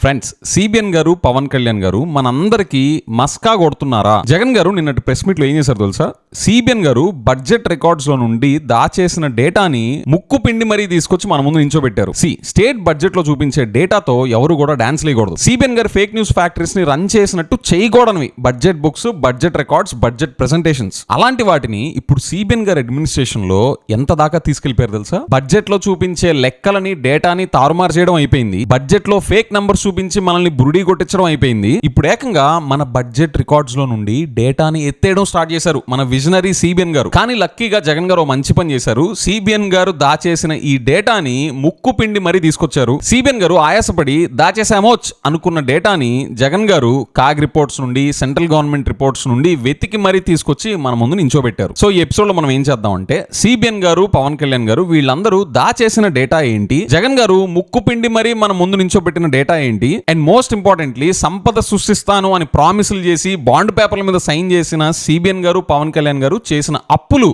Friends, CBN గారు పవన్ కళ్యాణ్ గారు మనందరికీ మస్కా కొడుతున్నారా? జగన్ గారు నిన్నటి ప్రెస్ మీట్ లో ఏం చేశారు తెలుసా? సిబిఎన్ గారు బడ్జెట్ రికార్డ్స్ లో నుండి దాచేసిన డేటాని ముక్కు పిండి మరీ తీసుకొచ్చి మన ముందు నించోబెట్టారు. స్టేట్ బడ్జెట్ లో చూపించే డేటాతో ఎవరు కూడా డాన్స్ లేయకూడదు. సిబిఎన్ గారు ఫేక్ న్యూస్ ఫ్యాక్టరీస్ ని రన్ చేసినట్టు చేయకూడనివి budget books, budget records, budget presentations. అలాంటి వాటిని ఇప్పుడు సిబిఎన్ గారు అడ్మినిస్ట్రేషన్ లో ఎంత దాకా తీసుకెళ్లిపోయారు తెలుసా? బడ్జెట్ లో చూపించే లెక్కలని, డేటాని తారుమారు చేయడం అయిపోయింది. బడ్జెట్ లో ఫేక్ నంబర్స్ చూపించి మనల్ని బురుడి కొట్టించడం అయిపోయింది. ఇప్పుడు ఏకంగా మన బడ్జెట్ రికార్డ్స్ లో నుండి డేటాని ఎత్తేయడం స్టార్ట్ చేశారు మన విజనరీ సిబిఎన్ గారు. కానీ లక్కీగా జగన్ గారు మంచి పని చేశారు. సిబిఎన్ గారు దాచేసిన ఈ డేటాని ముక్కు పిండి మరీ తీసుకొచ్చారు. సిబిఎన్ గారు ఆయాసపడి దాచేసామోచ్ అనుకున్న డేటాని జగన్ గారు కాగ్ రిపోర్ట్స్ నుండి, సెంట్రల్ గవర్నమెంట్ రిపోర్ట్స్ నుండి వెతికి మరీ తీసుకొచ్చి మన ముందు నించోబెట్టారు. సో ఈ ఎపిసోడ్ లో మనం ఏం చేద్దాం అంటే, సిబిఎన్ గారు, పవన్ కళ్యాణ్ గారు వీళ్ళందరూ దాచేసిన డేటా ఏంటి, జగన్ గారు ముక్కు పిండి మరీ మన ముందు నించోబెట్టిన డేటా ఏంటి, అండ్ మోస్ట్ ఇంపార్టెంట్లీ సంపద సృష్టిస్తాను అని ప్రామిసులు చేసి బాండ్ పేపర్ల మీద సైన్ చేసిన సిబిఎన్ గారు, పవన్ కళ్యాణ్ గారు చేసిన అప్పులు,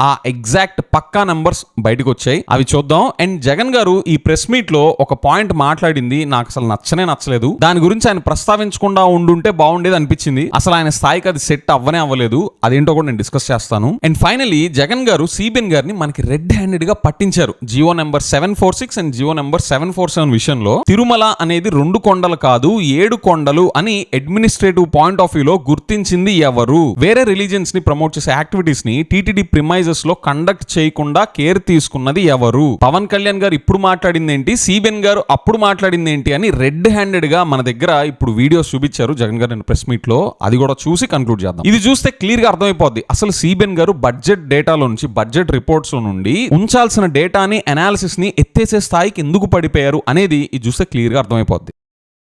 ఆ ఎగ్జాక్ట్ పక్కా నంబర్స్ బయటకు వచ్చాయి. అవి చూద్దాం. అండ్ జగన్ గారు ఈ ప్రెస్ మీట్ లో ఒక పాయింట్ మాట్లాడింది నాకు అసలు నచ్చలేదు. దాని గురించి ఆయన ప్రస్తావించకుండా ఉండుంటే బాగుండేది అనిపించింది. అసలు ఆయన స్థాయికి అది సెట్ అవ్వలేదు. అదేంటో కూడా నేను డిస్కస్ చేస్తాను. అండ్ ఫైనలీ జగన్ గారు సిబిఎన్ గారిని మనకి రెడ్ హ్యాండెడ్ గా పట్టించారు. Jio number 746 and Jio number 747 విషయంలో తిరుమల అనేది 2 కొండలు కాదు 7 కొండలు అని అడ్మినిస్ట్రేటివ్ పాయింట్ ఆఫ్ వ్యూ లో గుర్తించింది ఎవరు? వేరే రిలీజియన్స్ ని ప్రమోట్ చేసే యాక్టివిటీస్ ని టీటీడీ ప్రిమైజ్ లో కండక్ట్ చేయకుండా కేర్ తీసుకున్నది ఎవరు? పవన్ కళ్యాణ్ గారు ఇప్పుడు మాట్లాడింది ఏంటి, సిబిఎన్ గారు అప్పుడు మాట్లాడింది ఏంటి అని రెడ్ హ్యాండెడ్ గా మన దగ్గర ఇప్పుడు వీడియోస్ చూపించారు జగన్ గారు ప్రెస్ మీట్ లో. అది కూడా చూసి కన్క్లూడ్ చేద్దాం. ఇది చూస్తే క్లియర్ గా అర్థమైపోద్ది అసలు సిబిఎన్ గారు బడ్జెట్ డేటాలో నుంచి, బడ్జెట్ రిపోర్ట్స్ లో నుండి ఉంచాల్సిన డేటాని, అనాలిసిస్ ని ఎత్తేసే స్థాయికి ఎందుకు పడిపోయారు అనేది ఇది చూస్తే క్లియర్ గా అర్థమైపోద్ది.